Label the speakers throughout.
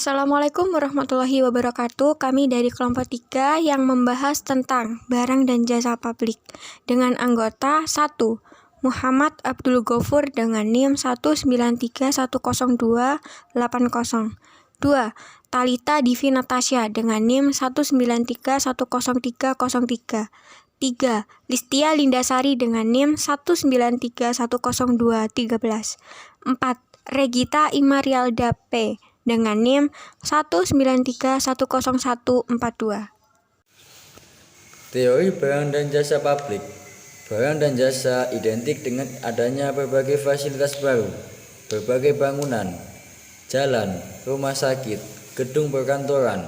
Speaker 1: Assalamualaikum warahmatullahi wabarakatuh. Kami dari kelompok 3 yang membahas tentang barang dan jasa publik dengan anggota 1. Muhammad Abdul Ghafur dengan NIM 193102800. 2. Talita Divi Natasha dengan NIM 193103003. 3. Listia Lindasari dengan NIM 193100213. 4. Regita Imarialda P dengan NIM 193100142.
Speaker 2: Teori barang dan jasa publik. Barang dan jasa identik dengan adanya berbagai fasilitas baru, berbagai bangunan, jalan, rumah sakit, gedung perkantoran,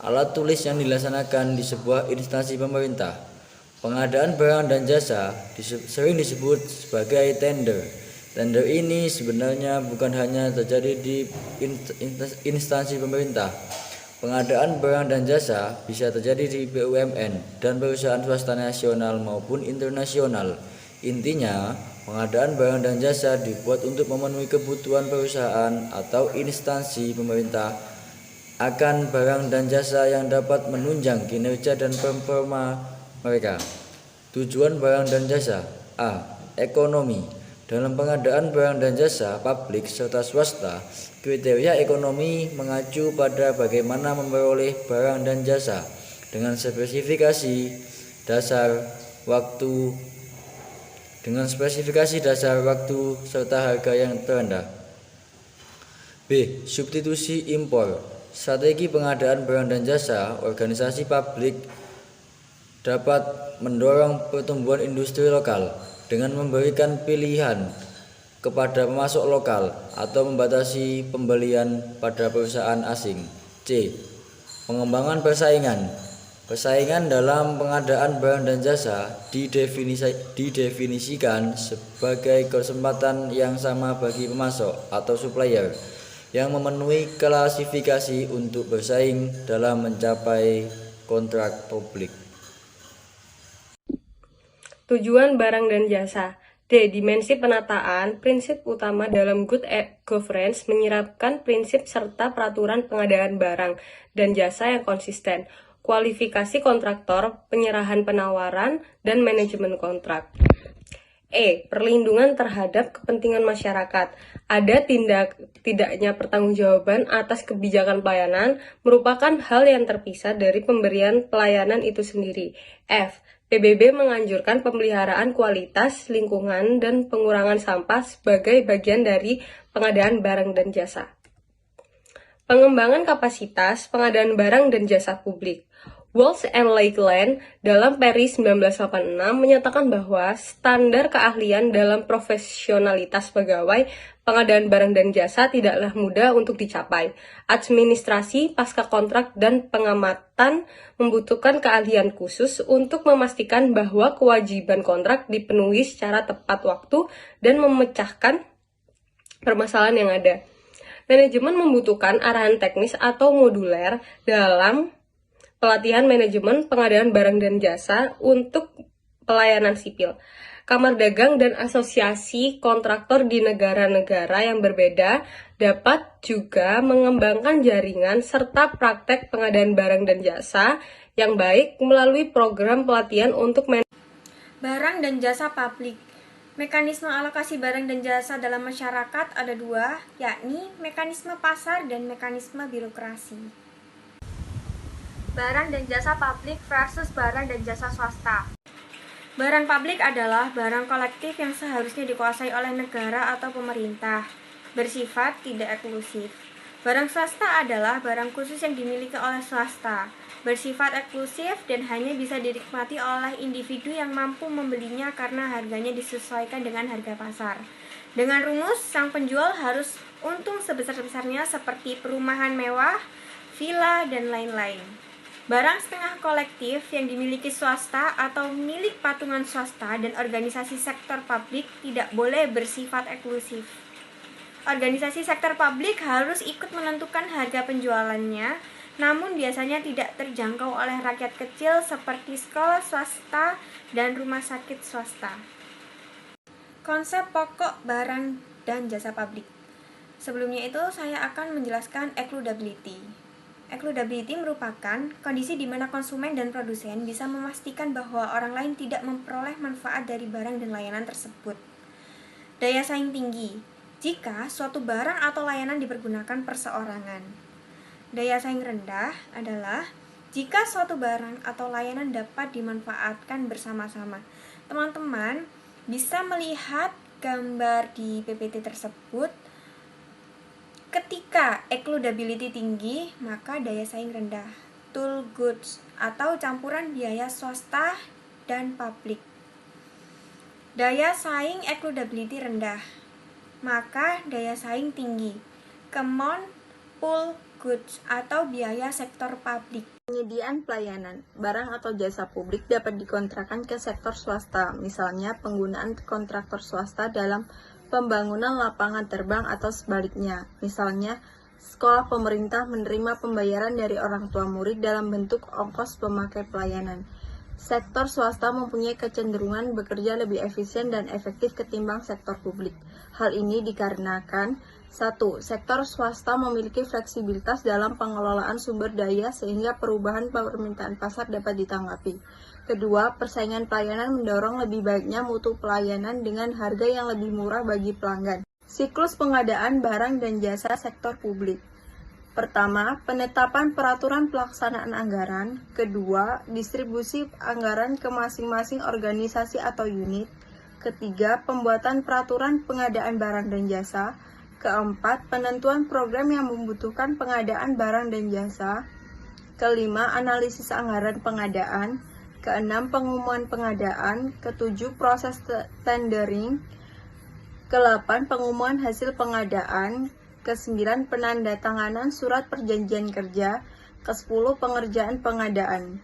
Speaker 2: alat tulis yang dilaksanakan di sebuah instansi pemerintah. Pengadaan barang dan jasa sering disebut sebagai tender. Tender ini sebenarnya bukan hanya terjadi di instansi pemerintah. Pengadaan barang dan jasa bisa terjadi di BUMN dan perusahaan swasta nasional maupun internasional. Intinya, pengadaan barang dan jasa dibuat untuk memenuhi kebutuhan perusahaan atau instansi pemerintah akan barang dan jasa yang dapat menunjang kinerja dan performa mereka. Tujuan barang dan jasa: A. Ekonomi. Dalam pengadaan barang dan jasa publik serta swasta, kriteria ekonomi mengacu pada bagaimana memperoleh barang dan jasa dengan spesifikasi dasar waktu serta harga yang terendah. B. Substitusi impor. Strategi pengadaan barang dan jasa organisasi publik dapat mendorong pertumbuhan industri lokal dengan memberikan pilihan kepada pemasok lokal atau membatasi pembelian pada perusahaan asing. C. Pengembangan persaingan. Persaingan dalam pengadaan barang dan jasa didefinisikan sebagai kesempatan yang sama bagi pemasok atau supplier yang memenuhi klasifikasi untuk bersaing dalam mencapai kontrak publik.
Speaker 3: Tujuan barang dan jasa. D. Dimensi penataan. Prinsip utama dalam good governance menyerapkan prinsip serta peraturan pengadaan barang dan jasa yang konsisten, kualifikasi kontraktor, penyerahan penawaran, dan manajemen kontrak. E. Perlindungan terhadap kepentingan masyarakat. Ada tidaknya pertanggungjawaban atas kebijakan pelayanan merupakan hal yang terpisah dari pemberian pelayanan itu sendiri. F. PBB menganjurkan pemeliharaan kualitas lingkungan dan pengurangan sampah sebagai bagian dari pengadaan barang dan jasa. Pengembangan kapasitas pengadaan barang dan jasa publik. Walsh and Lakeland dalam Paris 1986 menyatakan bahwa standar keahlian dalam profesionalitas pegawai pengadaan barang dan jasa tidaklah mudah untuk dicapai. Administrasi, pasca kontrak, dan pengamatan membutuhkan keahlian khusus untuk memastikan bahwa kewajiban kontrak dipenuhi secara tepat waktu dan memecahkan permasalahan yang ada. Manajemen membutuhkan arahan teknis atau moduler dalam pelatihan manajemen pengadaan barang dan jasa untuk pelayanan sipil. Kamar dagang dan asosiasi kontraktor di negara-negara yang berbeda dapat juga mengembangkan jaringan serta praktek pengadaan barang dan jasa yang baik melalui program pelatihan untuk
Speaker 1: barang dan jasa publik. Mekanisme alokasi barang dan jasa dalam masyarakat ada 2, yakni mekanisme pasar dan mekanisme birokrasi. Barang dan jasa publik versus barang dan jasa swasta. Barang publik adalah barang kolektif yang seharusnya dikuasai oleh negara atau pemerintah, bersifat tidak eksklusif. Barang swasta adalah barang khusus yang dimiliki oleh swasta, bersifat eksklusif dan hanya bisa dinikmati oleh individu yang mampu membelinya karena harganya disesuaikan dengan harga pasar. Dengan rumus, sang penjual harus untung sebesar-besarnya seperti perumahan mewah, villa, dan lain-lain. Barang setengah kolektif yang dimiliki swasta atau milik patungan swasta dan organisasi sektor publik tidak boleh bersifat eksklusif. Organisasi sektor publik harus ikut menentukan harga penjualannya, namun biasanya tidak terjangkau oleh rakyat kecil seperti sekolah swasta dan rumah sakit swasta. Konsep pokok barang dan jasa publik. Sebelumnya itu saya akan menjelaskan excludability. Excludability merupakan kondisi di mana konsumen dan produsen bisa memastikan bahwa orang lain tidak memperoleh manfaat dari barang dan layanan tersebut. Daya saing tinggi, jika suatu barang atau layanan dipergunakan perseorangan. Daya saing rendah adalah jika suatu barang atau layanan dapat dimanfaatkan bersama-sama. Teman-teman bisa melihat gambar di PPT tersebut. Ketika excludability tinggi, maka daya saing rendah. Tool goods atau campuran biaya swasta dan publik. Daya saing excludability rendah, maka daya saing tinggi. Common pool goods atau biaya sektor publik.
Speaker 3: Penyediaan pelayanan, barang atau jasa publik dapat dikontrakkan ke sektor swasta, misalnya penggunaan kontraktor swasta dalam pembangunan lapangan terbang atau sebaliknya. Misalnya, sekolah pemerintah menerima pembayaran dari orang tua murid dalam bentuk ongkos pemakai pelayanan. Sektor swasta mempunyai kecenderungan bekerja lebih efisien dan efektif ketimbang sektor publik. Hal ini dikarenakan 1. Sektor swasta memiliki fleksibilitas dalam pengelolaan sumber daya sehingga perubahan permintaan pasar dapat ditanggapi. Kedua, persaingan pelayanan mendorong lebih baiknya mutu pelayanan dengan harga yang lebih murah bagi pelanggan. Siklus pengadaan barang dan jasa sektor publik. Pertama, penetapan peraturan pelaksanaan anggaran. Kedua, distribusi anggaran ke masing-masing organisasi atau unit. Ketiga, pembuatan peraturan pengadaan barang dan jasa. Keempat, penentuan program yang membutuhkan pengadaan barang dan jasa. Kelima, analisis anggaran pengadaan. Keenam, pengumuman pengadaan. Ketujuh, proses tendering. Ke-8, pengumuman hasil pengadaan. Ke-9, penandatanganan surat perjanjian kerja. Ke-10, pengerjaan pengadaan.